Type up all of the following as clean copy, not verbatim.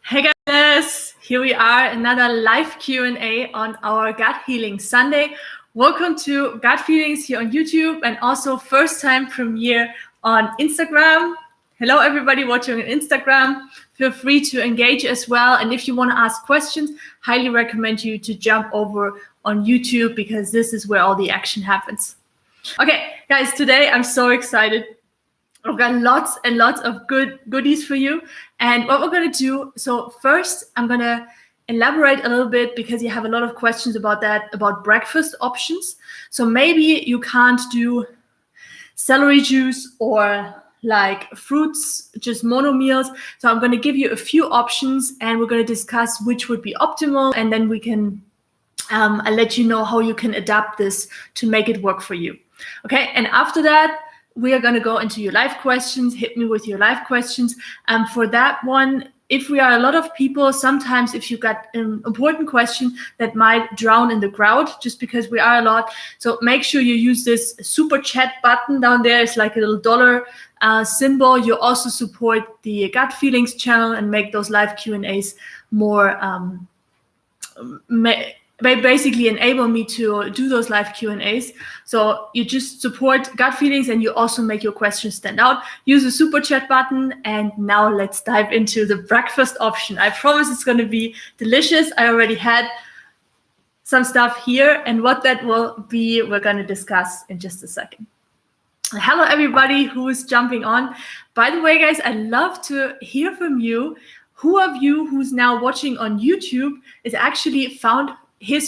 Hey guys, here we are, another live Q&A on our Gut Healing Sunday. Welcome to Gut Feelings here on YouTube and also first time premiere on Instagram. Hello everybody watching on Instagram. Feel free to engage as well. And if you want to ask questions, highly recommend you to jump over on YouTube because this is where all the action happens. Okay, guys, today I'm so excited. I've got lots and lots of goodies for you. And what we're going to do, so first I'm going to elaborate a little bit because you have a lot of questions about that, about breakfast options. So maybe you can't do celery juice or like fruits, just mono meals. So I'm going to give you a few options and we're going to discuss which would be optimal. And then we can, I'll let you know how you can adapt this to make it work for you. Okay. And after that, we are going to go into your live questions. Hit me with your live questions. For that one, if we are a lot of people, sometimes if you got an important question that might drown in the crowd, just because we are a lot. So make sure you use this super chat button down there. It's like a little dollar symbol. You also support the Gut Feelings channel and make those live Q&As more they basically enable me to do those live Q&As. So you just support Gut Feelings and you also make your questions stand out. Use the super chat button. And now let's dive into the breakfast option. I promise it's going to be delicious. I already had some stuff here, and what that will be, we're going to discuss in just a second. Hello, everybody who is jumping on. By the way, guys, I'd love to hear from you. Who of you who's now watching on YouTube is actually found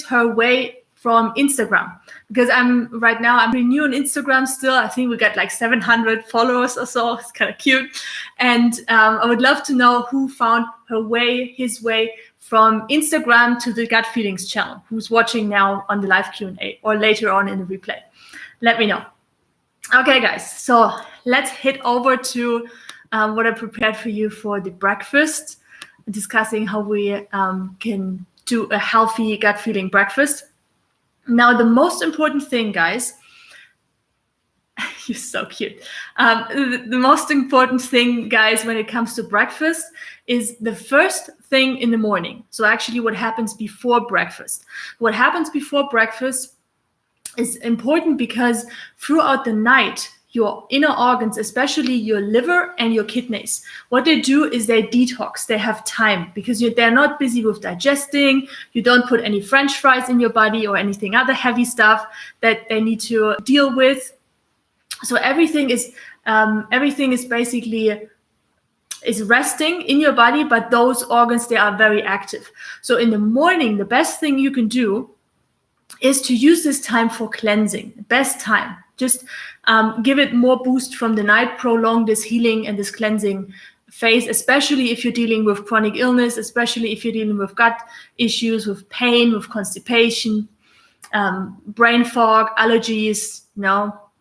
her way from Instagram? Because I'm pretty new on Instagram still. I think we got like 700 followers or so. It's kind of cute. And I would love to know who found his way from Instagram to the Gut Feelings channel, who's watching now on the live Q&A or later on in the replay. Let me know. Okay, guys, so let's head over to what I prepared for you for the breakfast, discussing how we can do a healthy gut feeling breakfast. Now, the most important thing, guys, you're so cute. The most important thing, guys, when it comes to breakfast is the first thing in the morning. So actually what happens before breakfast. What happens before breakfast is important because throughout the night, your inner organs, especially your liver and your kidneys, what they do is they detox. They have time because they're not busy with digesting. You don't put any French fries in your body or anything other heavy stuff that they need to deal with. So everything is basically resting in your body, but those organs, they are very active. So in the morning, the best thing you can do is to use this time for cleansing. Best time. Just give it more boost from the night, prolong this healing and this cleansing phase, especially if you're dealing with chronic illness, especially if you're dealing with gut issues, with pain, with constipation, brain fog, allergies.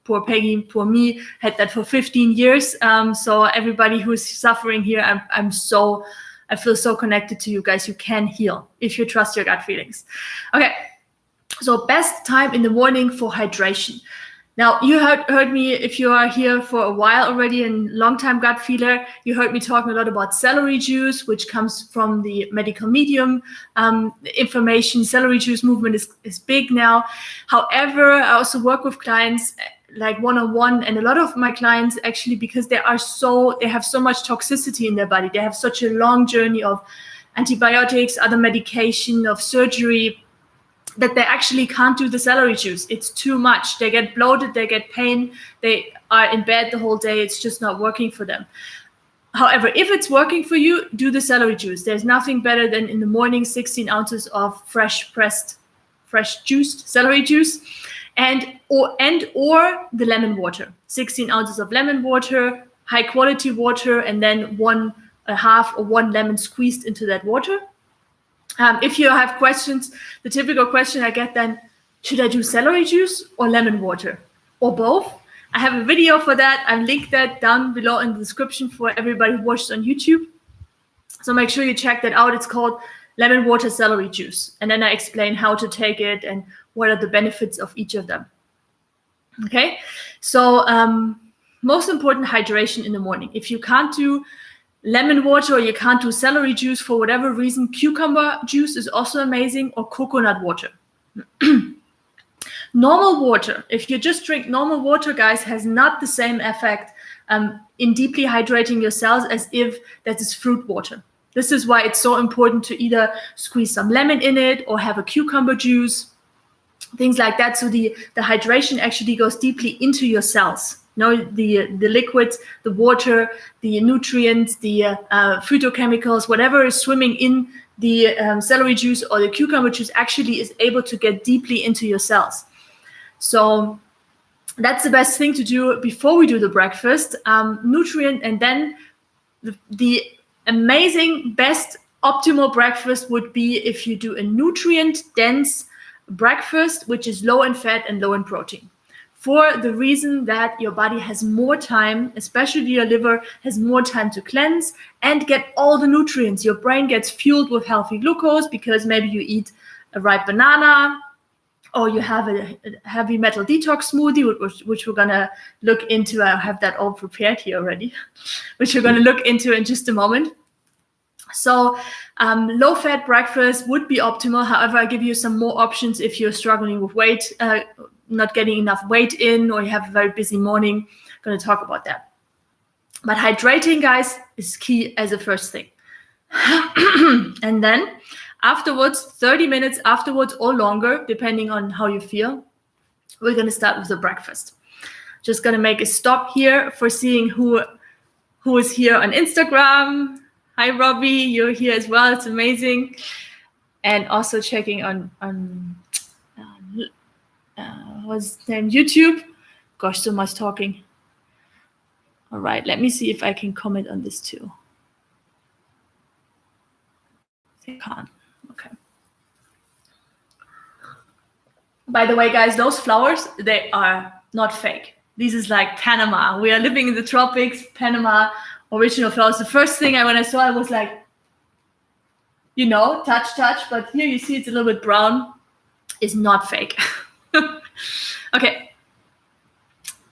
Poor Peggy, poor me, had that for 15 years. So everybody who is suffering here, I feel so connected to you guys. You can heal if you trust your gut feelings. Okay, so best time in the morning for hydration. Now, you heard me, if you are here for a while already and long-time gut feeler, you heard me talking a lot about celery juice, which comes from the medical medium information. Celery juice movement is big now. However, I also work with clients like one-on-one, and a lot of my clients actually, because they have so much toxicity in their body, they have such a long journey of antibiotics, other medication, of surgery, that they actually can't do the celery juice. It's too much. They get bloated, they get pain, they are in bed the whole day. It's just not working for them. However, if it's working for you, do the celery juice. There's nothing better than in the morning, 16 ounces of fresh juiced celery juice and or the lemon water. 16 ounces of lemon water, high quality water, and then 1.5 or 1 lemon squeezed into that water. If you have questions, the typical question I get then, should I do celery juice or lemon water or both? I have a video for that. I've linked that down below in the description for everybody who watches on YouTube. So make sure you check that out. It's called lemon water celery juice. And then I explain how to take it and what are the benefits of each of them. Okay, so most important, hydration in the morning. If you can't do lemon water, or you can't do celery juice for whatever reason, cucumber juice is also amazing, or coconut water. Normal water, if you just drink normal water, guys, has not the same effect in deeply hydrating your cells as if that is fruit water. This is why it's so important to either squeeze some lemon in it or have a cucumber juice, things like that. So the hydration actually goes deeply into your cells. The liquids, the water, the nutrients, the phytochemicals, whatever is swimming in the celery juice or the cucumber juice actually is able to get deeply into your cells. So that's the best thing to do before we do the breakfast. Nutrient, and then the amazing, best, optimal breakfast would be if you do a nutrient-dense breakfast, which is low in fat and low in protein. For the reason that your body has more time, especially your liver, has more time to cleanse and get all the nutrients. Your brain gets fueled with healthy glucose because maybe you eat a ripe banana, or you have a heavy metal detox smoothie, which we're going to look into. I have that all prepared here already, which we're going to look into in just a moment. So low-fat breakfast would be optimal. However, I give you some more options if you're struggling with weight, not getting enough weight in, or you have a very busy morning. I'm going to talk about that. But hydrating, guys, is key as a first thing. And then afterwards, 30 minutes afterwards or longer, depending on how you feel, we're going to start with the breakfast. Just going to make a stop here for seeing who is here on Instagram. Hi, Robbie, you're here as well. It's amazing. And also checking on what's the name, YouTube. Gosh, so much talking. All right, let me see if I can comment on this too. I can't. Okay. By the way, guys, those flowers, they are not fake. This is like Panama. We are living in the tropics, Panama, original flowers. The first thing when I saw, I was like, touch, but here you see it's a little bit brown. It's not fake. Okay.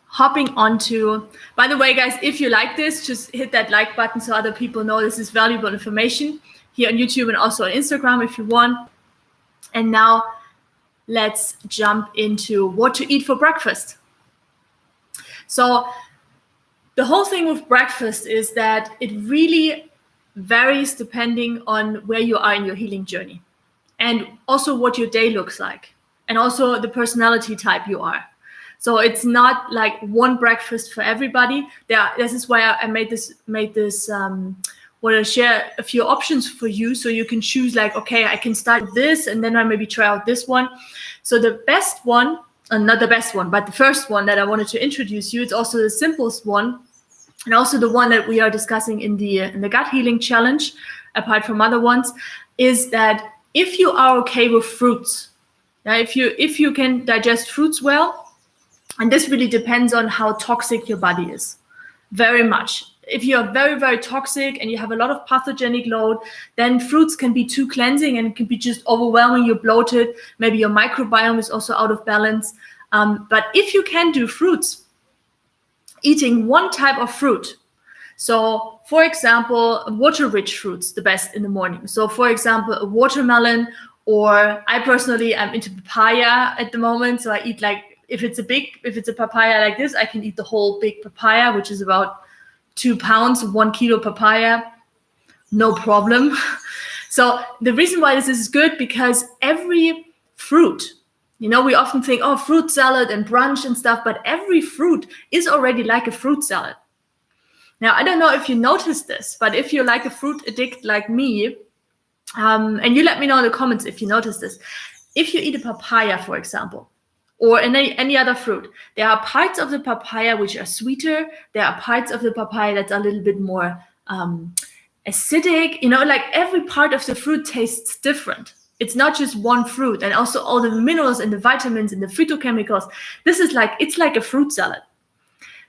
Hopping onto, by the way, guys, if you like this, just hit that like button so other people know this is valuable information here on YouTube and also on Instagram if you want. And now let's jump into what to eat for breakfast. So the whole thing with breakfast is that it really varies depending on where you are in your healing journey, and also what your day looks like, and also the personality type you are. So it's not like one breakfast for everybody. This is why I made this. Want to share a few options for you, so you can choose like, okay, I can start with this, and then I maybe try out this one. So the best one, not the best one, but the first one that I wanted to introduce you, it's also the simplest one, and also the one that we are discussing in the gut healing challenge, apart from other ones, is that if you are okay with fruits, if you can digest fruits well, and this really depends on how toxic your body is, very much. If you are very, very toxic and you have a lot of pathogenic load, then fruits can be too cleansing and it can be just overwhelming. You're bloated. Maybe your microbiome is also out of balance. But if you can do fruits, eating one type of fruit. So, for example, water-rich fruits, the best in the morning. So, for example, a watermelon, or I personally am into papaya at the moment. So I eat like, if it's a papaya like this, I can eat the whole big papaya, which is about 2 pounds, 1 kilo papaya, no problem. So the reason why this is good, because every fruit, we often think, oh, fruit salad and brunch and stuff, but every fruit is already like a fruit salad. Now, I don't know if you noticed this, but if you're like a fruit addict like me, and you let me know in the comments if you notice this, if you eat a papaya, for example, or any other fruit, there are parts of the papaya which are sweeter. There are parts of the papaya that's a little bit more acidic. Like every part of the fruit tastes different. It's not just one fruit, and also all the minerals and the vitamins and the phytochemicals. It's like a fruit salad.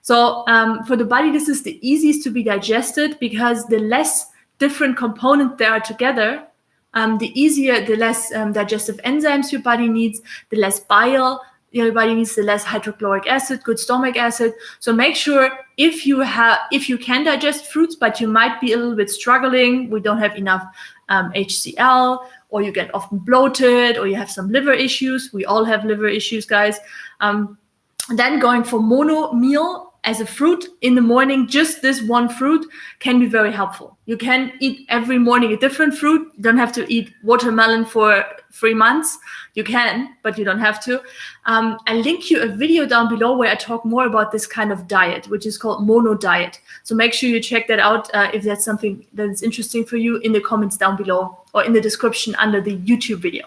So for the body, this is the easiest to be digested, because the less different components there are together, the less digestive enzymes your body needs, the less bile Your body needs the less hydrochloric acid, good stomach acid. So make sure if you can digest fruits, but you might be a little bit struggling, we don't have enough HCl, or you get often bloated, or you have some liver issues. We all have liver issues, guys. Then going for mono meal as a fruit in the morning, just this one fruit can be very helpful. You can eat every morning a different fruit. You don't have to eat watermelon for 3 months. You can, but you don't have to. I'll link you a video down below where I talk more about this kind of diet, which is called mono diet. So make sure you check that out if that's something that is interesting for you, in the comments down below or in the description under the YouTube video.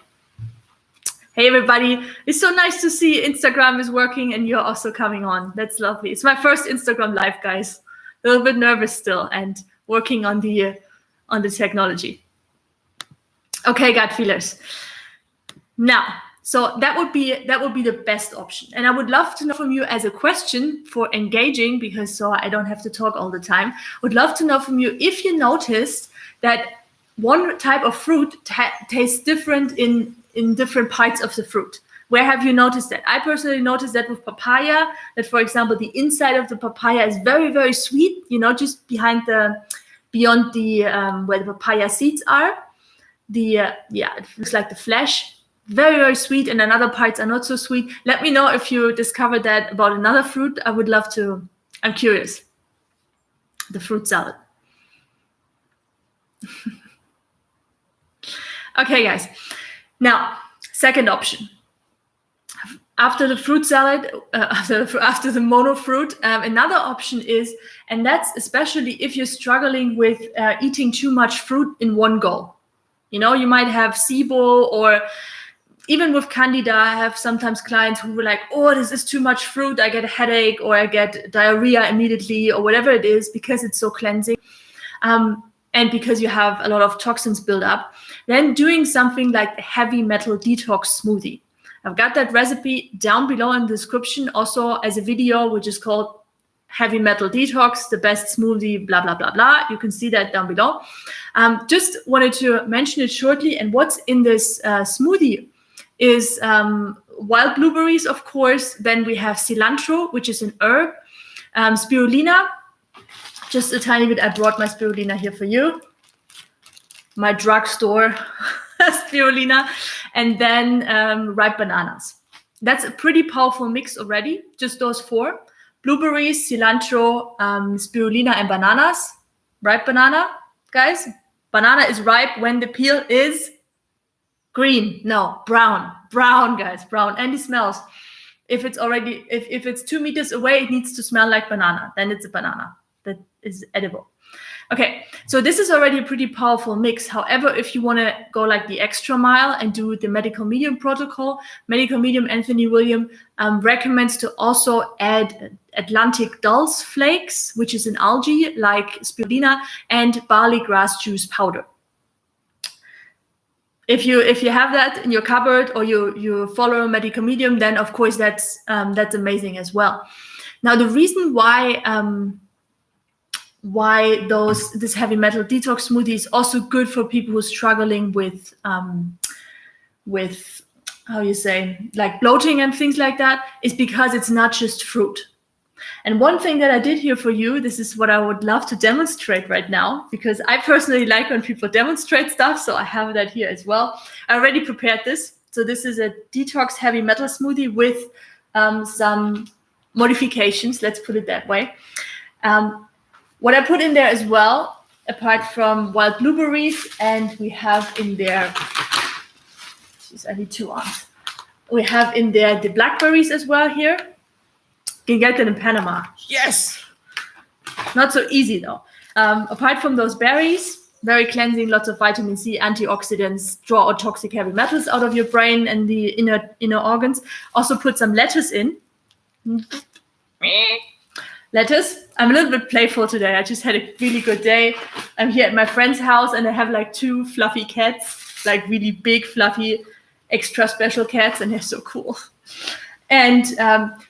Hey everybody, it's so nice to see Instagram is working and you're also coming on. That's lovely. It's my first Instagram live, guys. A little bit nervous still and working on the technology. Okay, gut feelers. Now, so that would be the best option. And I would love to know from you as a question for engaging, because so I don't have to talk all the time. Would love to know from you if you noticed that one type of fruit tastes different in different parts of the fruit. Where have you noticed that? I personally noticed that with papaya, that for example, the inside of the papaya is very, very sweet, just beyond the where the papaya seeds are. It looks like the flesh, very, very sweet, and then other parts are not so sweet. Let me know if you discovered that about another fruit. I would love to. I'm curious. The fruit salad. Okay, guys. Now, second option. After the fruit salad, after the mono fruit, another option is, and that's especially if you're struggling with eating too much fruit in one go. You might have SIBO, or even with Candida, I have sometimes clients who were like, oh, this is too much fruit. I get a headache, or I get diarrhea immediately, or whatever it is, because it's so cleansing. And because you have a lot of toxins built up, then doing something like a heavy metal detox smoothie. I've got that recipe down below in the description, also as a video, which is called Heavy Metal Detox, the best smoothie, blah, blah, blah, blah. You can see that down below. Just wanted to mention it shortly. And what's in this smoothie is wild blueberries, of course. Then we have cilantro, which is an herb, spirulina, just a tiny bit. I brought my spirulina here for you. My drugstore spirulina. And then ripe bananas. That's a pretty powerful mix already. Just those 4. Blueberries, cilantro, spirulina, and bananas. Ripe banana, guys. Banana is ripe when the peel is green. No, brown. Brown, guys. Brown. And it smells. If it's already, if it's 2 meters away, it needs to smell like banana. Then it's a banana that is edible. Okay, so this is already a pretty powerful mix. However, if you want to go like the extra mile and do the medical medium protocol, medical medium Anthony William recommends to also add Atlantic dulse flakes, which is an algae like spirulina, and barley grass juice powder. If you have that in your cupboard, or you follow a medical medium, then of course that's amazing as well. Now the reason why this heavy metal detox smoothie is also good for people who are struggling with how you say, like bloating and things like that, is because it's not just fruit. And one thing that I did here for you, this is what I would love to demonstrate right now, because I personally like when people demonstrate stuff, so I have that here as well. I already prepared this. So this is a detox heavy metal smoothie with some modifications, let's put it that way. What I put in there as well, apart from wild blueberries, and we have in there, geez, I need 2 arms. We have in there the blackberries as well here. You can get them in Panama. Yes! Not so easy though. Apart from those berries, very cleansing, lots of vitamin C, antioxidants, draw out toxic heavy metals out of your brain and the inner organs. Also put some lettuce in. Lettuce. I'm a little bit playful today. I just had a really good day. I'm here at my friend's house and I have like 2 fluffy cats, like really big, fluffy, extra special cats, and they're so cool. And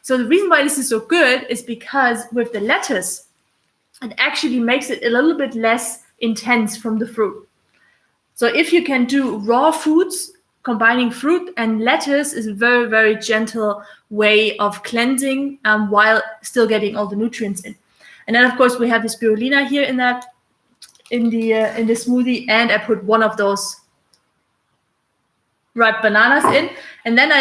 so the reason why this is so good is because with the lettuce, it actually makes it a little bit less intense from the fruit. So if you can do raw foods combining fruit and lettuce is a very, very gentle way of cleansing while still getting all the nutrients in. And then, of course, we have the spirulina here in the smoothie, and I put one of those ripe bananas in. And then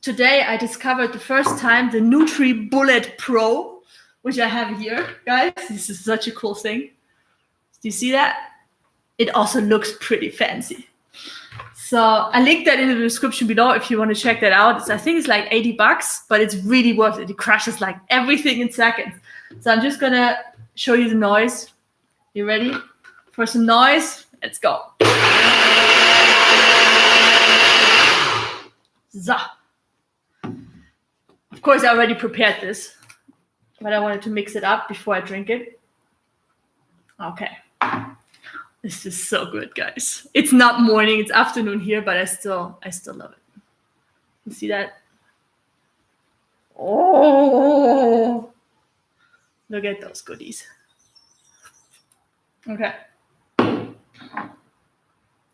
today I discovered the first time the NutriBullet Pro, which I have here, guys. This is such a cool thing. Do you see that? It also looks pretty fancy. So I linked that in the description below if you want to check that out. I think it's like $80, but it's really worth it. It crushes like everything in seconds. So I'm just gonna show you the noise. You ready for some noise? Let's go. So. Of course, I already prepared this, but I wanted to mix it up before I drink it. Okay. This is so good, guys. It's not morning, it's afternoon here, but I still love it. You see that? Oh, look at those goodies. Okay.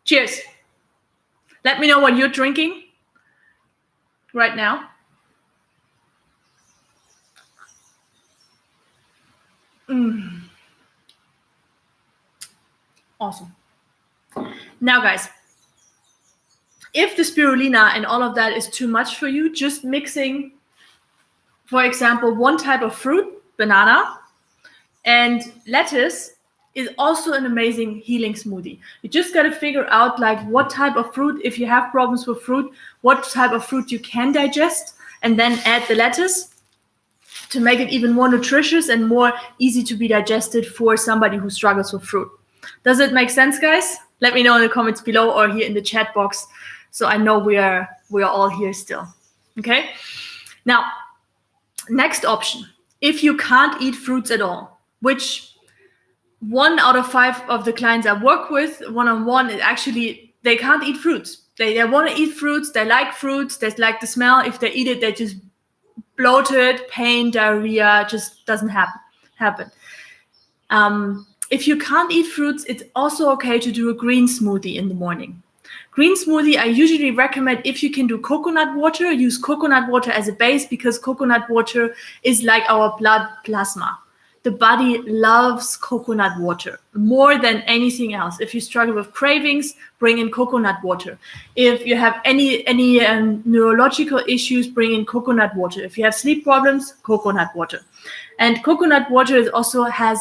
Cheers. Let me know what you're drinking right now. Awesome. Now, guys, if the spirulina and all of that is too much for you, just mixing, for example, one type of fruit, banana, and lettuce is also an amazing healing smoothie. You just got to figure out like what type of fruit, if you have problems with fruit, what type of fruit you can digest, and then add the lettuce to make it even more nutritious and more easy to be digested for somebody who struggles with fruit. Does it make sense, guys? Let me know in the comments below or here in the chat box, so I know we are all here still. Okay. Now, next option: if you can't eat fruits at all, which 1 out of 5 of the clients I work with one-on-one is actually they can't eat fruits. They want to eat fruits. They like fruits. They like the smell. If they eat it, they just bloated, pain, diarrhea. Just doesn't happen. If you can't eat fruits, it's also okay to do a green smoothie in the morning. Green smoothie, I usually recommend, if you can do coconut water, use coconut water as a base, because coconut water is like our blood plasma. The body loves coconut water more than anything else. If you struggle with cravings, bring in coconut water. If you have any neurological issues, bring in coconut water. If you have sleep problems, coconut water. And coconut water also has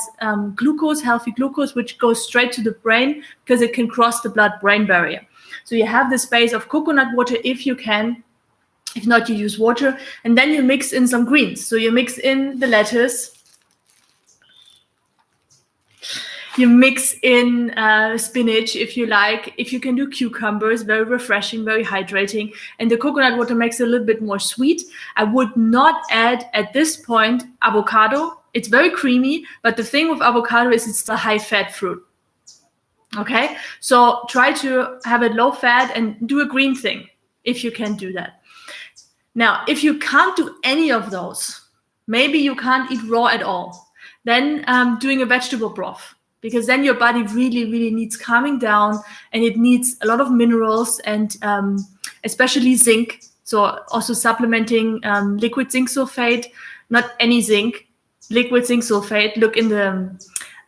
glucose, healthy glucose, which goes straight to the brain because it can cross the blood-brain barrier. So you have the space of coconut water if you can. If not, you use water. And then you mix in some greens. So you mix in the lettuce. You mix in spinach if you like. If you can do cucumbers, very refreshing, very hydrating. And the coconut water makes it a little bit more sweet. I would not add at this point avocado. It's very creamy, but the thing with avocado is it's a high-fat fruit. Okay, so try to have it low fat and do a green thing if you can do that. Now, if you can't do any of those, maybe you can't eat raw at all, then doing a vegetable broth. Because then your body really, really needs calming down, and it needs a lot of minerals and especially zinc. So also supplementing liquid zinc sulfate, not any zinc, liquid zinc sulfate.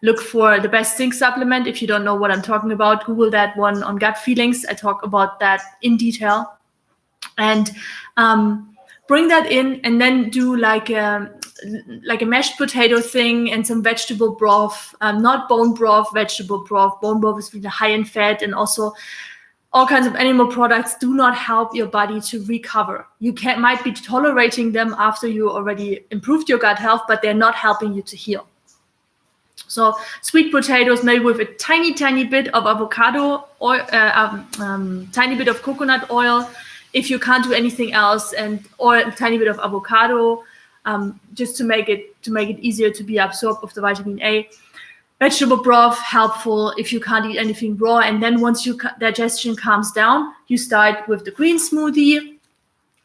Look for the best zinc supplement. If you don't know what I'm talking about, Google that one on Gut Feelings. I talk about that in detail. And bring that in, and then do like a mashed potato thing and some vegetable broth, not bone broth, vegetable broth. Bone broth is really high in fat, and also all kinds of animal products do not help your body to recover. You might be tolerating them after you already improved your gut health, but they're not helping you to heal. So sweet potatoes, maybe with a tiny, tiny bit of avocado oil, tiny bit of coconut oil, if you can't do anything else, or a tiny bit of avocado, just to make it easier to be absorbed of the vitamin A. Vegetable broth, helpful if you can't eat anything raw. And then once your digestion calms down, you start with the green smoothie.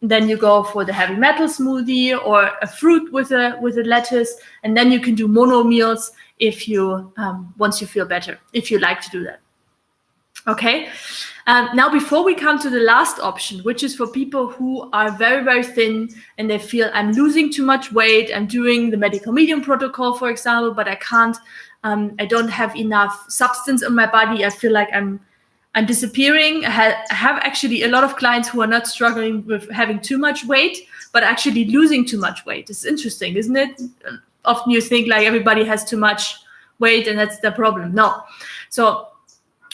Then you go for the heavy metal smoothie or a fruit with a lettuce. And then you can do mono meals if you once you feel better, if you like to do that. Okay. Now, before we come to the last option, which is for people who are very, very thin and they feel I'm losing too much weight, I'm doing the medical medium protocol, for example, but I can't, I don't have enough substance in my body. I feel like I'm disappearing. I have actually a lot of clients who are not struggling with having too much weight, but actually losing too much weight. It's interesting, isn't it? Often you think like everybody has too much weight and that's the problem. No. So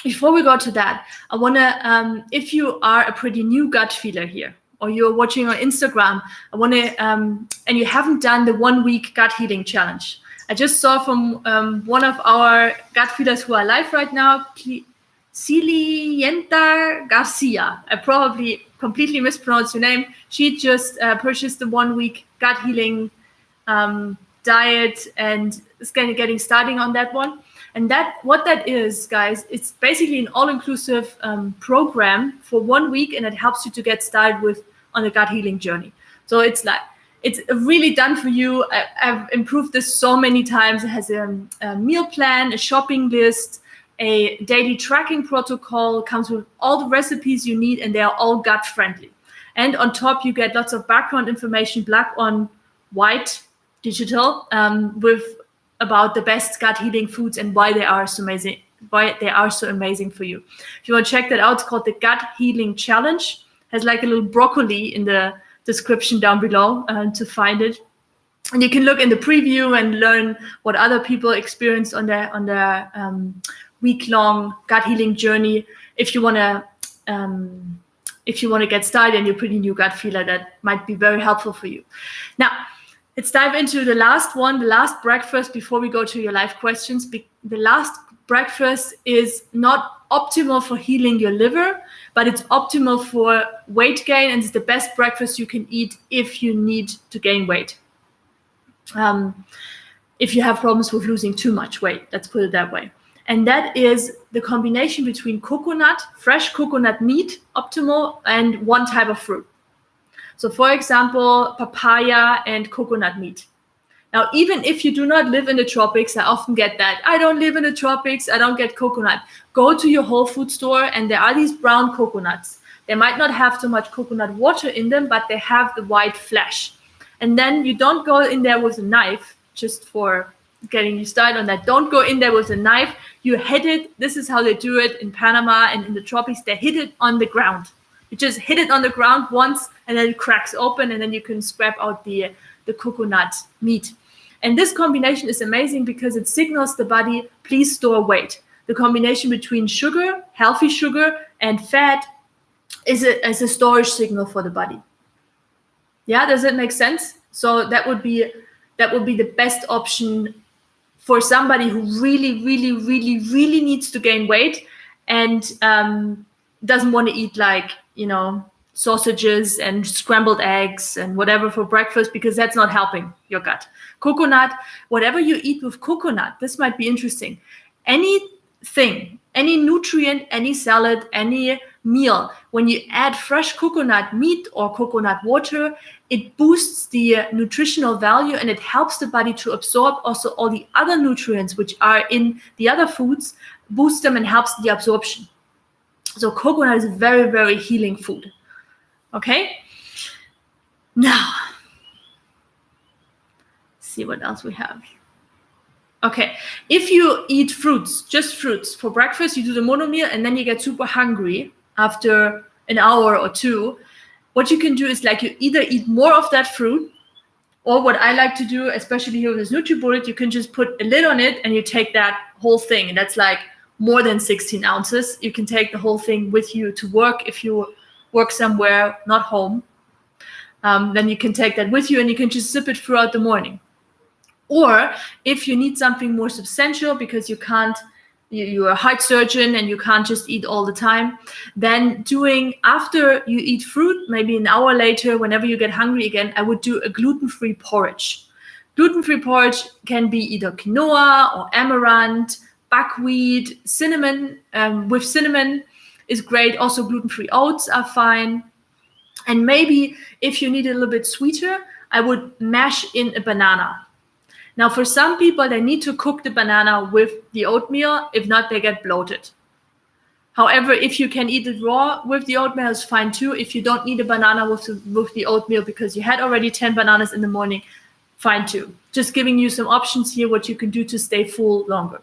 before we go to that, I want to, if you are a pretty new gut feeler here, or you're watching on Instagram, I want to, and you haven't done the 1 week gut healing challenge. I just saw from one of our gut feelers who are live right now, Cilienta Garcia. I probably completely mispronounced your name. She just purchased the 1 week gut healing diet and is getting starting on that one. And what that is, guys, it's basically an all-inclusive program for 1 week, and it helps you to get started on a gut healing journey. So it's really done for you. I've improved this so many times. It has a meal plan, a shopping list, a daily tracking protocol, comes with all the recipes you need, and they are all gut friendly. And on top, you get lots of background information, black on white, digital, about the best gut healing foods and why they are so amazing for you. If you want to check that out, it's called the Gut Healing Challenge. It has like a little broccoli in the description down below to find it. And you can look in the preview and learn what other people experienced on their week-long gut healing journey. If you want to get started and you're a pretty new gut feeler, that might be very helpful for you. Now, let's dive into the last one, the last breakfast before we go to your live questions. The last breakfast is not optimal for healing your liver, but it's optimal for weight gain, and it's the best breakfast you can eat if you need to gain weight. If you have problems with losing too much weight, let's put it that way. And that is the combination between fresh coconut meat, optimal, and one type of fruit. So for example, papaya and coconut meat. Now, even if you do not live in the tropics, I often get that. I don't live in the tropics, I don't get coconut. Go to your Whole Food store and there are these brown coconuts. They might not have so much coconut water in them, but they have the white flesh. And then you don't go in there with a knife, just for getting you started on that. Don't go in there with a knife. You hit it. This is how they do it in Panama and in the tropics. They hit it on the ground. You just hit it on the ground once and then it cracks open and then you can scrape out the coconut meat. And this combination is amazing because it signals the body, please store weight. The combination between sugar, healthy sugar, and fat is a storage signal for the body. Yeah, does it make sense? So that would be the best option for somebody who really, really, really, really needs to gain weight and doesn't want to eat sausages and scrambled eggs and whatever for breakfast, because that's not helping your gut. Coconut, whatever you eat with coconut, this might be interesting. Anything, any nutrient, any salad, any meal, when you add fresh coconut meat or coconut water, it boosts the nutritional value and it helps the body to absorb also all the other nutrients which are in the other foods, boosts them and helps the absorption. So coconut is a very, very healing food. Okay? Now, see what else we have. Okay, if you eat fruits, just fruits, for breakfast, you do the mono meal and then you get super hungry after an hour or two, what you can do is you either eat more of that fruit, or what I like to do, especially here with this NutriBullet, you can just put a lid on it and you take that whole thing. And that's more than 16 ounces. You can take the whole thing with you to work if you work somewhere, not home. Then you can take that with you and you can just sip it throughout the morning. Or if you need something more substantial because you're a heart surgeon and you can't just eat all the time, then after you eat fruit, maybe an hour later, whenever you get hungry again, I would do a gluten-free porridge. Gluten-free porridge can be either quinoa or amaranth, buckwheat, cinnamon. With cinnamon is great. Also gluten-free oats are fine. And maybe if you need a little bit sweeter, I would mash in a banana. Now, for some people, they need to cook the banana with the oatmeal. If not, they get bloated. However, if you can eat it raw with the oatmeal, it's fine too. If you don't need a banana with the oatmeal because you had already 10 bananas in the morning, fine too. Just giving you some options here, what you can do to stay full longer.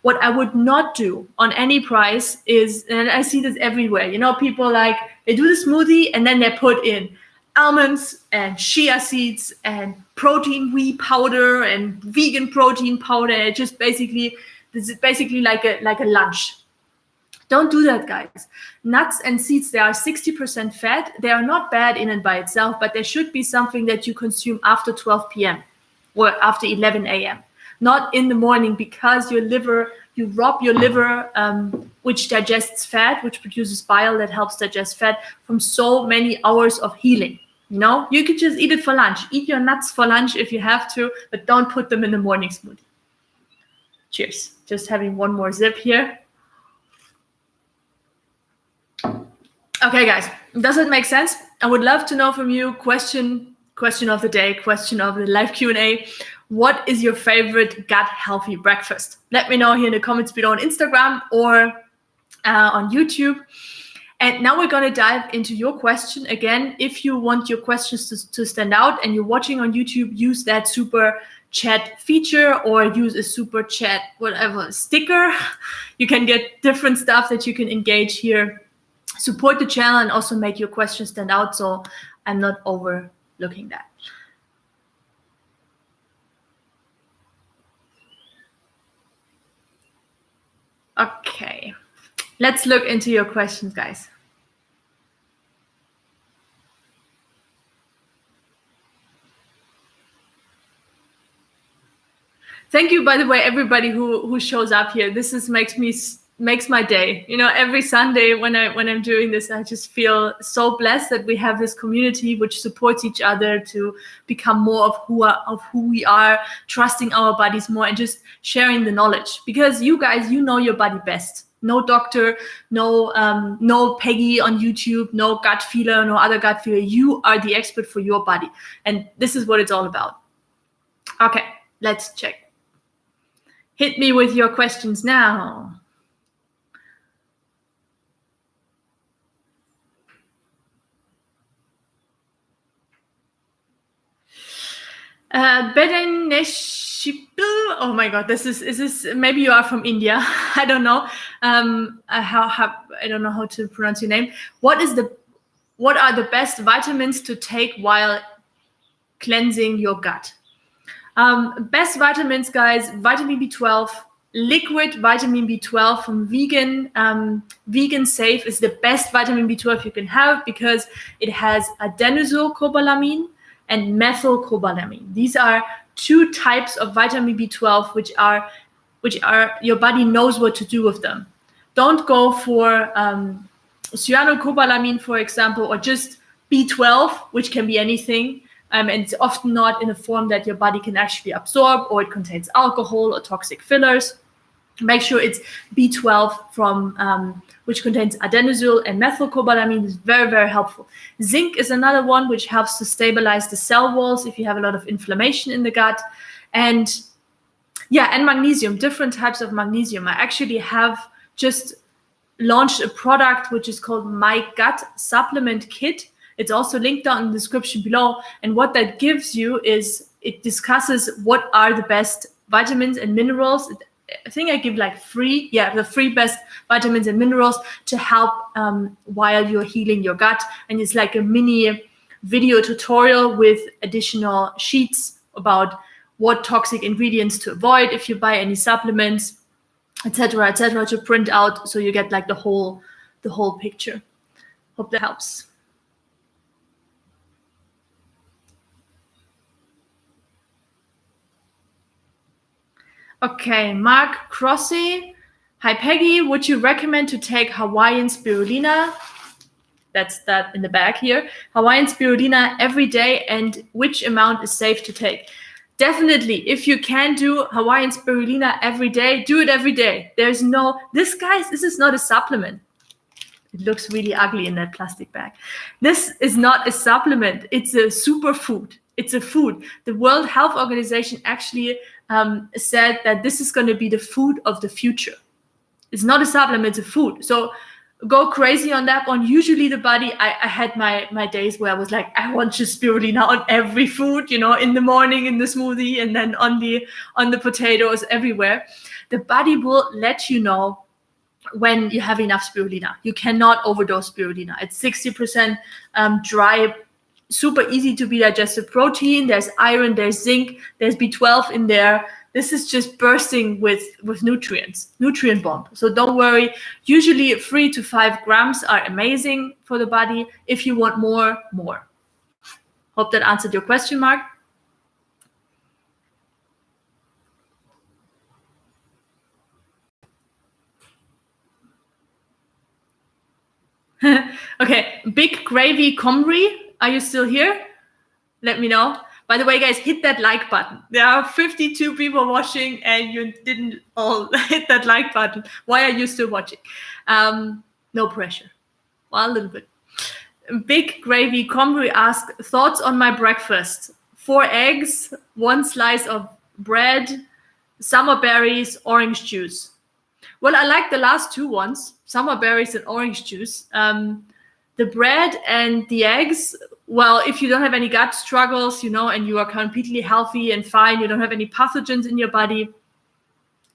What I would not do on any price is, and I see this everywhere, people like, they do the smoothie and then they put in almonds and chia seeds and protein whey powder and vegan protein powder. It just this is basically like a lunch. Don't do that, guys. Nuts and seeds, they are 60% fat. They are not bad in and by itself, but there should be something that you consume after 12 p.m. or after 11 a.m. Not in the morning, because you rob your liver, which digests fat, which produces bile that helps digest fat, from so many hours of healing. You could just eat it for lunch. Eat your nuts for lunch if you have to, but don't put them in the morning smoothie. Cheers. Just having one more sip here. Okay, guys, does it make sense? I would love to know from you, question of the day, question of the live Q&A. What is your favorite gut healthy breakfast? Let me know here in the comments below on Instagram or on YouTube. And now we're going to dive into your question. Again, if you want your questions to stand out and you're watching on YouTube, use that super chat feature or use a super chat, whatever, sticker. You can get different stuff that you can engage here. Support the channel and also make your questions stand out so I'm not overlooking that. Okay, let's look into your questions, guys. Thank you, by the way, everybody who shows up here. This makes my day. Every Sunday when I'm doing this, I just feel so blessed that we have this community which supports each other to become more of who we are, trusting our bodies more, and just sharing the knowledge. Because you guys, know your body best. No doctor, no Peggy on YouTube, no gut feeler, no other gut feeler. You are the expert for your body, and this is what it's all about. Okay, let's check. Hit me with your questions now. Oh my God, is this, maybe you are from India. I don't know. I don't know how to pronounce your name. What are the best vitamins to take while cleansing your gut? Best vitamins, guys, vitamin B12, liquid vitamin B12 from Vegan Safe is the best vitamin B12 you can have because it has adenosylcobalamin and methylcobalamin. These are two types of vitamin B12 which are your body knows what to do with them. Don't go for cyanocobalamin, for example, or just B12, which can be anything. And it's often not in a form that your body can actually absorb, or it contains alcohol or toxic fillers. Make sure it's B12 from which contains adenosyl and methylcobalamin. Is very, very helpful. Zinc is another one which helps to stabilize the cell walls if you have a lot of inflammation in the gut. And magnesium, different types of magnesium. I actually have just launched a product which is called My Gut Supplement Kit. It's also linked down in the description below. And what that gives you is it discusses what are the best vitamins and minerals. I think I give like the three best vitamins and minerals to help while you're healing your gut. And it's like a mini video tutorial with additional sheets about what toxic ingredients to avoid if you buy any supplements, etc., to print out, so you get like the whole picture. Hope that helps. Okay, Mark Crossy. Hi, Peggy. Would you recommend to take Hawaiian Spirulina? That's that in the back here. Hawaiian Spirulina every day, and which amount is safe to take? Definitely, if you can do Hawaiian Spirulina every day, do it every day. This is not a supplement. It looks really ugly in that plastic bag. This is not a supplement. It's a superfood. It's a food. The World Health Organization actually said that this is going to be the food of the future. It's not a supplement, it's a food. So go crazy on that one. Usually the body, I had my days where I was like, I want just spirulina on every food, you know, in the morning in the smoothie, and then on the potatoes, everywhere. The body will let you know when you have enough spirulina. You cannot overdose spirulina. It's 60% dry, super easy to be digested protein. There's iron, there's zinc, there's B12 in there. This is just bursting with nutrients, nutrient bomb. So don't worry. Usually 3 to 5 grams are amazing for the body. If you want more, more. Hope that answered your question, Mark. Okay, Big Gravy Comrie, are you still here? Let me know. By the way, guys, hit that like button. There are 52 people watching and you didn't all hit that like button. Why are you still watching? No pressure. Well, a little bit. Big Gravy Comrie asked, thoughts on my breakfast? 4 eggs, 1 slice of bread, summer berries, orange juice. Well, I like the last 2 ones, summer berries and orange juice. The bread and the eggs, well, if you don't have any gut struggles, you know, and you are completely healthy and fine, you don't have any pathogens in your body,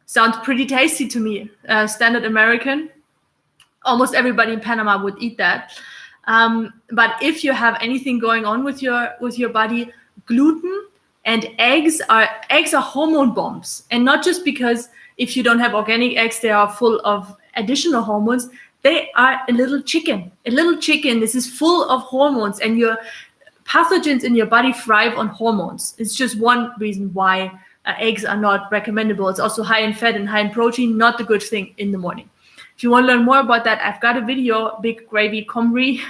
sounds pretty tasty to me. Standard American. Almost everybody in Panama would eat that. But if you have anything going on with your body, gluten and eggs are hormone bombs. And not just because if you don't have organic eggs, they are full of additional hormones. They are a little chicken. This is full of hormones, and your pathogens in your body thrive on hormones. It's just one reason why eggs are not recommendable. It's also high in fat and high in protein, not a good thing in the morning. If you want to learn more about that, I've got a video, Big Gravy Comrie,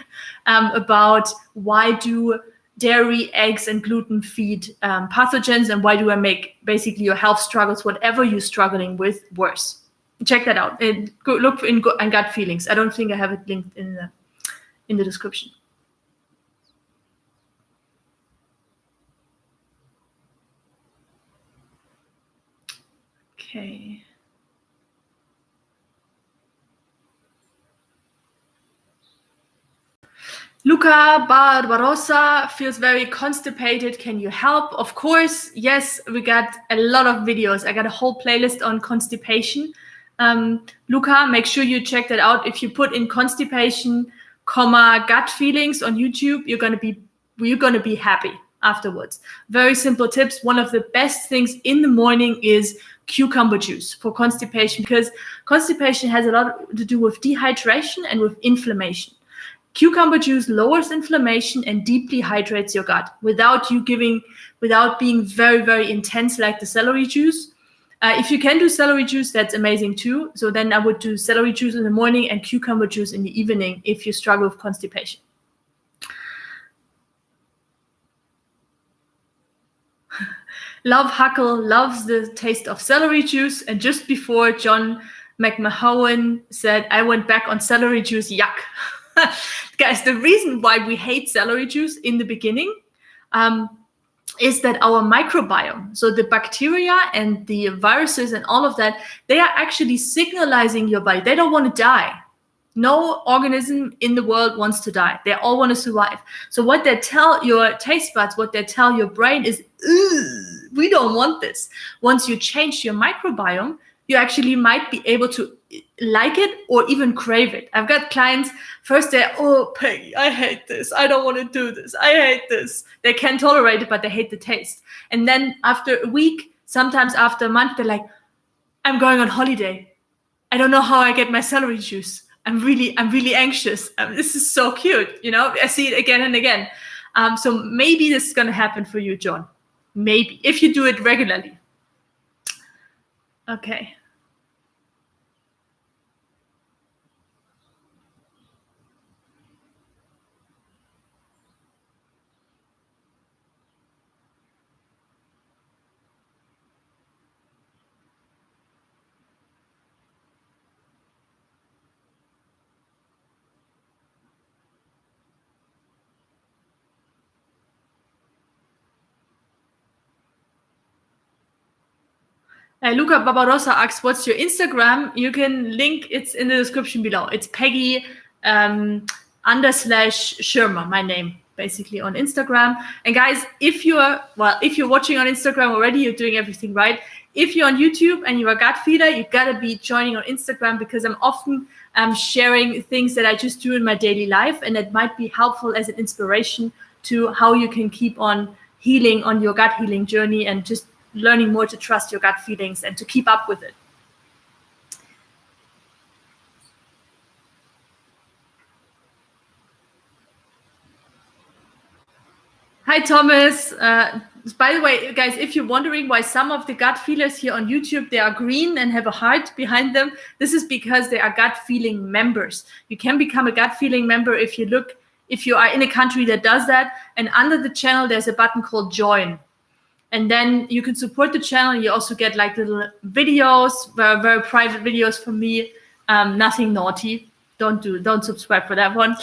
about why do dairy, eggs, and gluten feed pathogens, and why do I make basically your health struggles, whatever you're struggling with, worse. Check that out. And go look in gut feelings. I don't think I have it linked in the description. Okay. Luca Barbarossa feels very constipated. Can you help? Of course, yes. We got a lot of videos. I got a whole playlist on constipation. Luca, make sure you check that out. If you put in constipation, gut feelings on YouTube, you're gonna be happy afterwards. Very simple tips. One of the best things in the morning is cucumber juice for constipation, because constipation has a lot to do with dehydration and with inflammation. Cucumber juice lowers inflammation and deeply hydrates your gut without being very, very intense like the celery juice. If you can do celery juice, that's amazing too. So then I would do celery juice in the morning and cucumber juice in the evening if you struggle with constipation. Love Huckle loves the taste of celery juice. And just before, John McMahon said, I went back on celery juice, yuck. Guys, the reason why we hate celery juice in the beginning is that our microbiome, so the bacteria and the viruses and all of that, they are actually signalizing your body. They don't want to die. No organism in the world wants to die. They all want to survive. So what they tell your taste buds, what they tell your brain is, we don't want this. Once you change your microbiome, you actually might be able to like it or even crave it. I've got clients, first they're, oh, Peggy, I hate this. I don't want to do this. I hate this. They can't tolerate it, but they hate the taste. And then after a week, sometimes after a month, they're like, I'm going on holiday. I don't know how I get my celery juice. I'm really anxious. This is so cute. You know, I see it again and again. So maybe this is going to happen for you, John. Maybe, if you do it regularly. Okay. Luca Barbarossa asks, what's your Instagram? You can link, it's in the description below. It's Peggy _Schirmer, my name, basically, on Instagram. And guys, if you're watching on Instagram already, you're doing everything right. If you're on YouTube and you're a gut feeder, you gotta be joining on Instagram, because I'm often sharing things that I just do in my daily life, and it might be helpful as an inspiration to how you can keep on healing on your gut healing journey, and just learning more to trust your gut feelings and to keep up with it. Hi, Thomas. By the way, guys, if you're wondering why some of the gut feelers here on YouTube, they are green and have a heart behind them, this is because they are gut feeling members. You can become a gut feeling member if you are in a country that does that. And under the channel, there's a button called join. And then you can support the channel. You also get like little videos, very private videos from me. Nothing naughty. Don't subscribe for that one.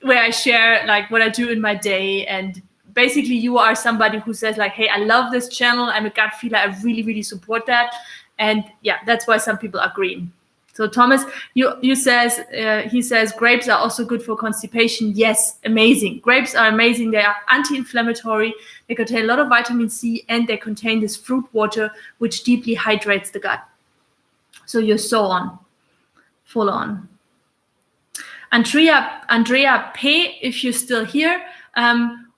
Where I share like what I do in my day. And basically you are somebody who says like, hey, I love this channel. I'm a gut feeler. I really, really support that. And yeah, that's why some people are green. So Thomas, he says grapes are also good for constipation. Yes, amazing. Grapes are amazing. They are anti-inflammatory. They contain a lot of vitamin C, and they contain this fruit water, which deeply hydrates the gut. So you're so on, full on. Andrea P, if you're still here,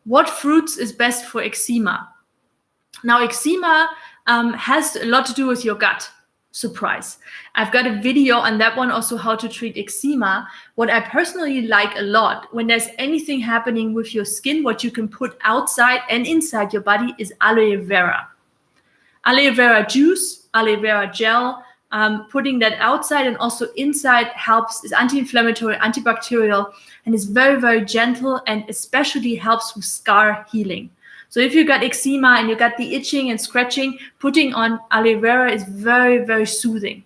what fruits is best for eczema? Now, eczema has a lot to do with your gut. Surprise. I've got a video on that one also, how to treat eczema. What I personally like a lot, when there's anything happening with your skin, what you can put outside and inside your body is aloe vera. Aloe vera juice, aloe vera gel, putting that outside and also inside helps, is anti-inflammatory, antibacterial, and is very, very gentle, and especially helps with scar healing. So if you got eczema and you got the itching and scratching, putting on aloe vera is very, very soothing,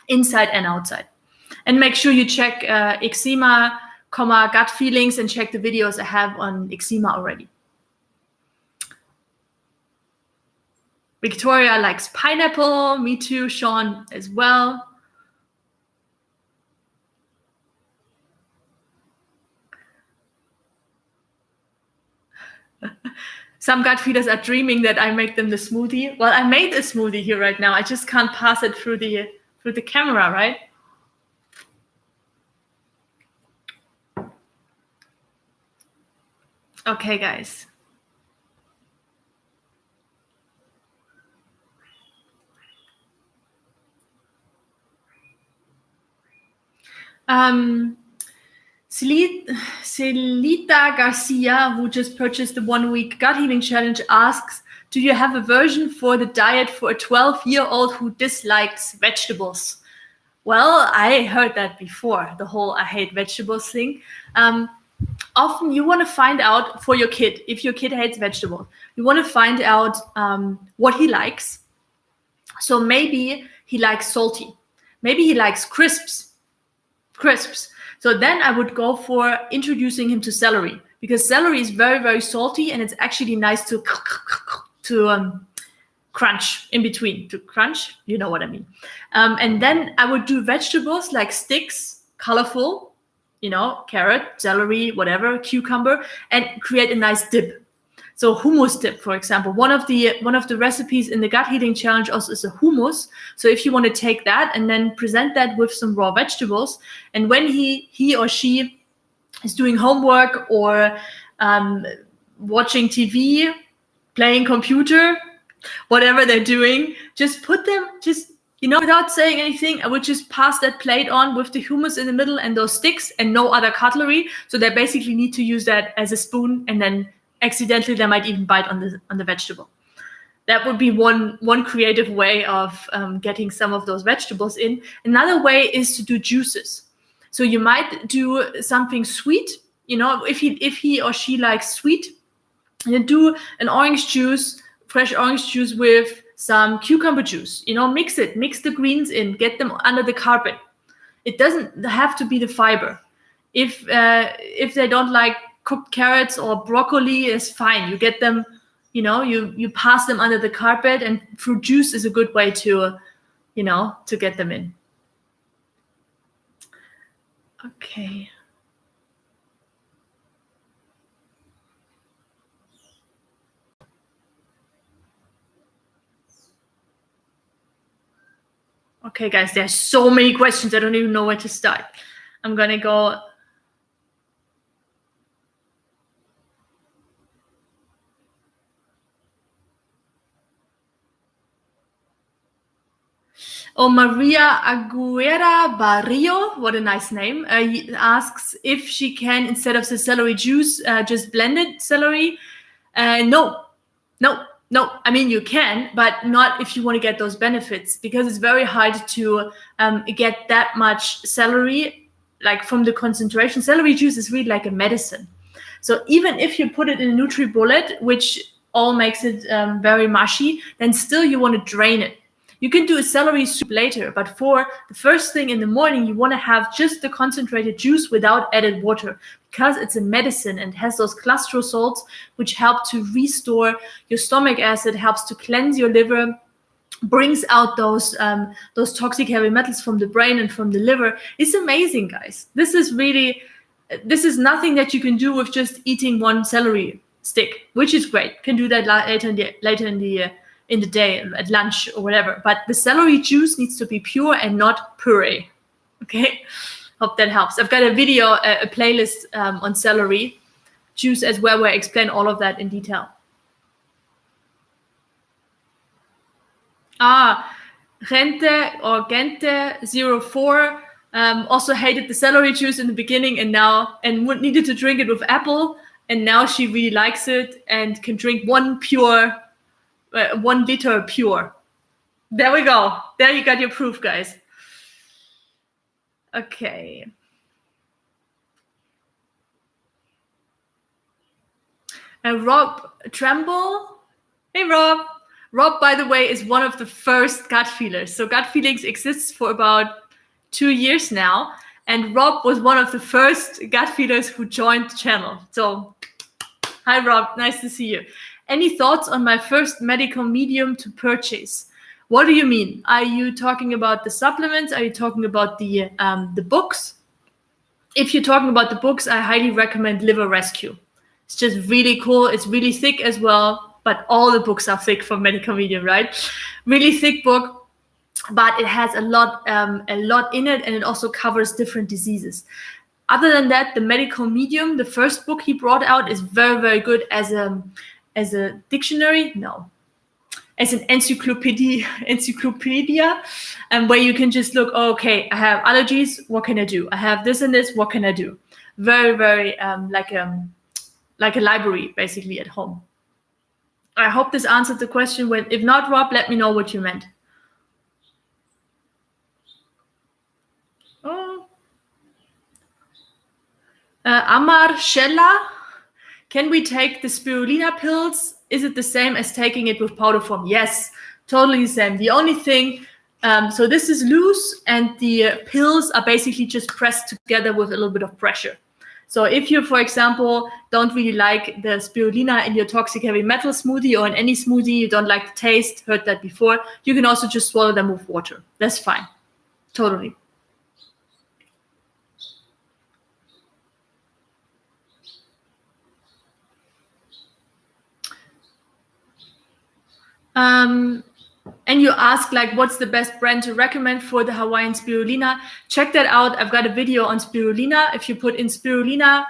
inside and outside. And make sure you check eczema, gut feelings, and check the videos I have on eczema already. Victoria likes pineapple. Me too, Sean as well. Some gut feeders are dreaming that I make them the smoothie. Well, I made a smoothie here right now. I just can't pass it through the camera, right? Okay, guys. Celita Garcia, who just purchased the 1-week gut healing challenge, asks, do you have a version for the diet for a 12-year-old who dislikes vegetables? Well, I heard that before, the whole I hate vegetables thing. Often you want to find out for your kid, if your kid hates vegetables, you want to find out what he likes. So maybe he likes salty. Maybe he likes crisps. So then I would go for introducing him to celery, because celery is very, very salty, and it's actually nice to crunch in between. To crunch, you know what I mean. And then I would do vegetables like sticks, colorful, carrot, celery, whatever, cucumber, and create a nice dip. So hummus dip, for example, one of the recipes in the gut healing challenge also is a hummus. So if you want to take that and then present that with some raw vegetables, and when he or she is doing homework or watching TV, playing computer, whatever they're doing, just put them, without saying anything, I would just pass that plate on with the hummus in the middle and those sticks and no other cutlery. So they basically need to use that as a spoon, and then accidentally they might even bite on the vegetable. That would be one creative way of getting some of those vegetables in. Another way is to do juices. So you might do something sweet, if he or she likes sweet, you do an orange juice, fresh orange juice with some cucumber juice, mix the greens in, get them under the carpet. It doesn't have to be the fiber. If they don't like cooked carrots or broccoli, is fine. You get them you pass them under the carpet, and fruit juice is a good way to get them in. Okay. Okay, guys, there's so many questions. I don't even know where to start. I'm going to go. Oh, Maria Aguera Barrio, what a nice name, asks if she can, instead of the celery juice, just blended celery. No. I mean, you can, but not if you want to get those benefits, because it's very hard to get that much celery, like from the concentration. Celery juice is really like a medicine. So even if you put it in a NutriBullet, which all makes it very mushy, then still you want to drain it. You can do a celery soup later, but for the first thing in the morning, you want to have just the concentrated juice without added water, because it's a medicine and has those cholesterol salts which help to restore your stomach acid, helps to cleanse your liver, brings out those toxic heavy metals from the brain and from the liver. It's amazing, guys. This is nothing that you can do with just eating one celery stick, which is great. You can do that later in the day, at lunch or whatever. But the celery juice needs to be pure and not puree. Okay, hope that helps. I've got a video, a playlist on celery juice as well, where I explain all of that in detail. Gente or Gente04 also hated the celery juice in the beginning and needed to drink it with apple, and now she really likes it and can drink 1 liter pure. There we go. There you got your proof, guys. Okay. Rob Tremble. Hey, Rob. Rob, by the way, is one of the first gut feelers. So gut feelings exists for about 2 years now. And Rob was one of the first gut feelers who joined the channel. So hi, Rob. Nice to see you. Any thoughts on my first medical medium to purchase? What do you mean? Are you talking about the supplements? Are you talking about the books? If you're talking about the books, I highly recommend Liver Rescue. It's just really cool. It's really thick as well, but all the books are thick for medical medium, right? Really thick book, but it has a lot in it, and it also covers different diseases. Other than that, the medical medium, the first book he brought out, is very, very good as a dictionary. No, as an encyclopedia, and where you can just look, okay, I have allergies, what can I do? I have this and this, what can I do? Very, very like a library basically at home. I hope this answered the question. If not, Rob, let me know what you meant. Amar Shella, can we take the spirulina pills? Is it the same as taking it with powder form? Yes, totally the same. The only thing, so this is loose, and the pills are basically just pressed together with a little bit of pressure. So if you, for example, don't really like the spirulina in your toxic heavy metal smoothie, or in any smoothie, you don't like the taste, heard that before, you can also just swallow them with water. That's fine. Totally. And you ask, like, what's the best brand to recommend for the Hawaiian spirulina? Check that out. I've got a video on spirulina. If you put in spirulina,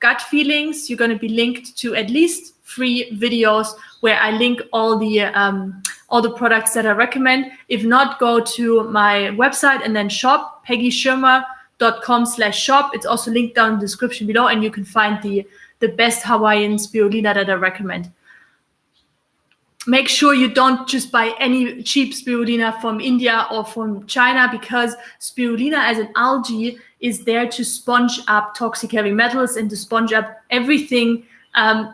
gut feelings, you're going to be linked to at least 3 videos where I link all the products that I recommend. If not, go to my website and then shop, peggyschirmer.com/shop. It's also linked down in the description below, and you can find the best Hawaiian spirulina that I recommend. Make sure you don't just buy any cheap spirulina from India or from China, because spirulina as an algae is there to sponge up toxic heavy metals and to sponge up everything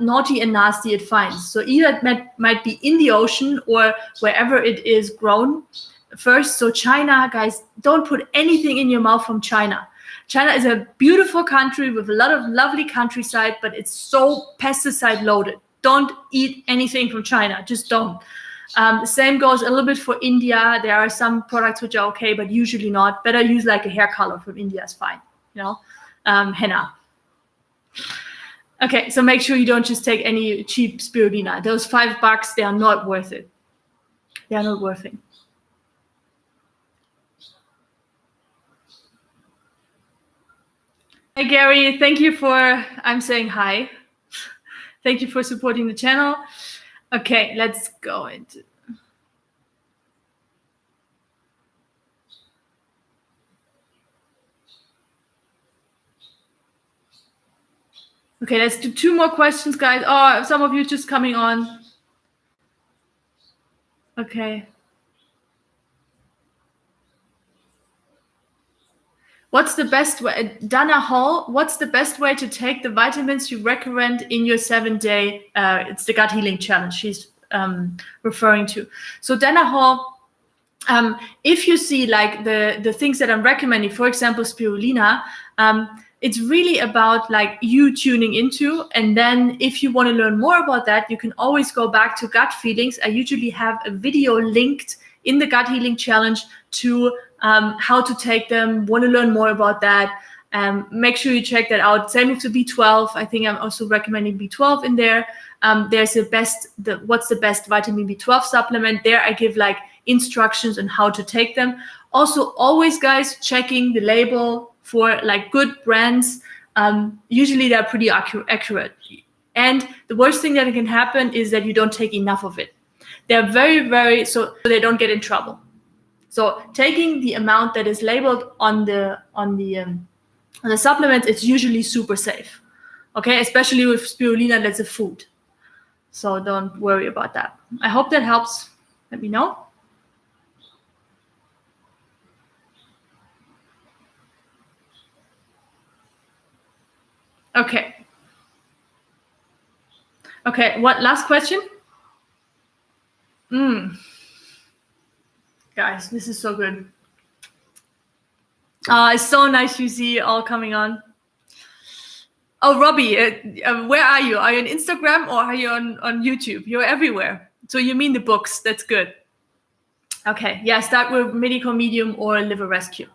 naughty and nasty it finds. So either it might be in the ocean or wherever it is grown first. So China, guys, don't put anything in your mouth from China. China is a beautiful country with a lot of lovely countryside, but it's so pesticide loaded. Don't eat anything from China. Just don't. The same goes a little bit for India. There are some products which are okay, but usually not. Better use like a hair color from India is fine. Henna. Okay, so make sure you don't just take any cheap spirulina. Those $5, they are not worth it. They are not worth it. Hey Gary, thank you for, I'm saying hi. Thank you for supporting the channel. Okay, let's go into. Okay, let's do 2 more questions, guys. Oh, some of you just coming on. Okay. What's the best way, Dana Hall, what's the best way to take the vitamins you recommend in your 7-day, it's the gut healing challenge she's referring to. So Dana Hall, if you see like the things that I'm recommending, for example, spirulina, it's really about like you tuning into, and then if you want to learn more about that, you can always go back to gut feelings. I usually have a video linked in the gut healing challenge to how to take them. Want to learn more about that, make sure you check that out. Same with the B12. I think I'm also recommending B12 in there. There's what's the best vitamin B12 supplement. There I give like instructions on how to take them. Also, always guys, checking the label for like good brands. Usually they're pretty accurate. And the worst thing that can happen is that you don't take enough of it. They're very, so they don't get in trouble. So taking the amount that is labeled on the supplements, it's usually super safe. Okay, especially with spirulina, that's a food. So don't worry about that. I hope that helps. Let me know. Okay. Okay, what last question? Guys, this is so good. It's so nice you see all coming on. Oh, Robbie, where are you? Are you on Instagram or are you on YouTube? You're everywhere. So you mean the books. That's good. Okay, yeah, start with medical medium or liver rescue.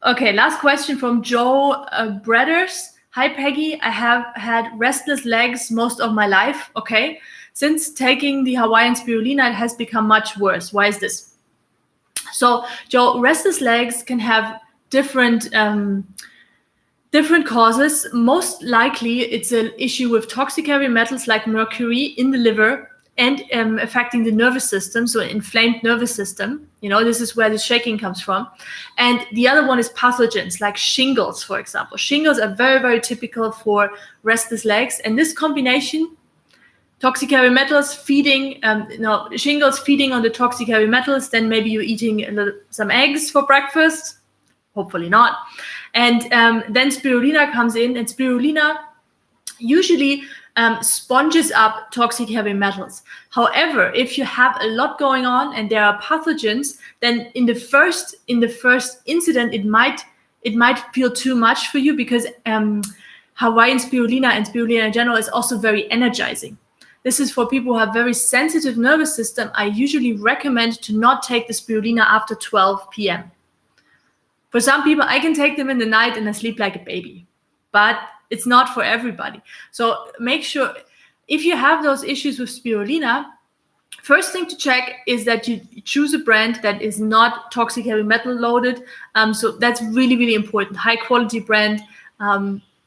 Okay, last question from Joe Bredders. Hi, Peggy. I have had restless legs most of my life. Okay. Since taking the Hawaiian spirulina, it has become much worse. Why is this? So, Joe, restless legs can have different causes. Most likely, it's an issue with toxic heavy metals like mercury in the liver and affecting the nervous system, so inflamed nervous system. This is where the shaking comes from. And the other one is pathogens like shingles, for example. Shingles are very, very typical for restless legs. And this combination, toxic heavy metals feeding, shingles feeding on the toxic heavy metals, then maybe you're eating some eggs for breakfast, hopefully not. And then spirulina comes in, and spirulina usually sponges up toxic heavy metals. However, if you have a lot going on and there are pathogens, then in the first incident, it might feel too much for you, because Hawaiian spirulina and spirulina in general is also very energizing. This is for people who have very sensitive nervous system. I usually recommend to not take the spirulina after 12 p.m. For some people, I can take them in the night and I sleep like a baby, but it's not for everybody. So make sure, if you have those issues with spirulina, first thing to check is that you choose a brand that is not toxic heavy metal loaded. So that's really, really important. High quality brand.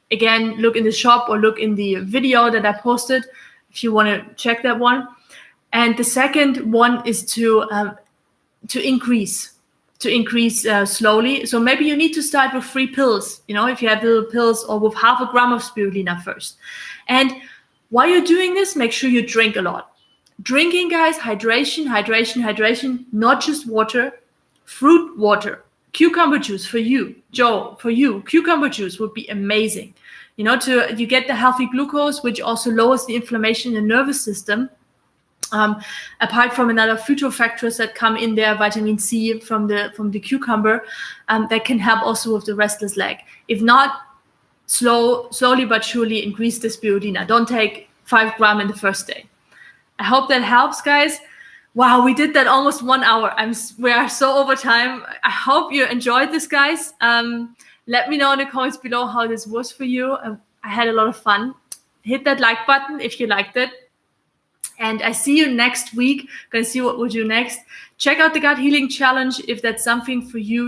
Again, look in the shop or look in the video that I posted if you want to check that one. And the second one is to increase slowly. So maybe you need to start with 3 pills, if you have little pills, or with 0.5 gram of spirulina first. And while you're doing this, make sure you drink a lot. Drinking, guys, hydration, not just water, fruit water, cucumber juice for you, Joe, for you, cucumber juice would be amazing. You get the healthy glucose, which also lowers the inflammation in the nervous system. Apart from another phytofactors that come in there, vitamin C from the cucumber, that can help also with the restless leg. If not, slowly but surely increase the spirulina. Don't take 5 grams in the first day. I hope that helps, guys. Wow, we did that almost 1 hour. We are so over time. I hope you enjoyed this, guys. Let me know in the comments below how this was for you. I had a lot of fun. Hit that like button if you liked it. And I see you next week. Gonna see what we'll do next. Check out the Gut Healing Challenge if that's something for you.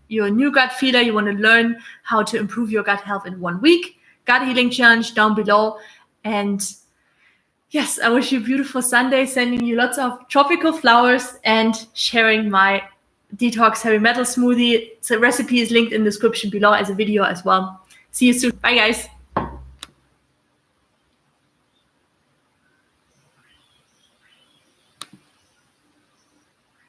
You're a new gut feeler. You want to learn how to improve your gut health in 1 week. Gut Healing Challenge down below. And yes, I wish you a beautiful Sunday. Sending you lots of tropical flowers and sharing my Detox Heavy Metal Smoothie. The recipe is linked in the description below as a video as well. See you soon. Bye, guys.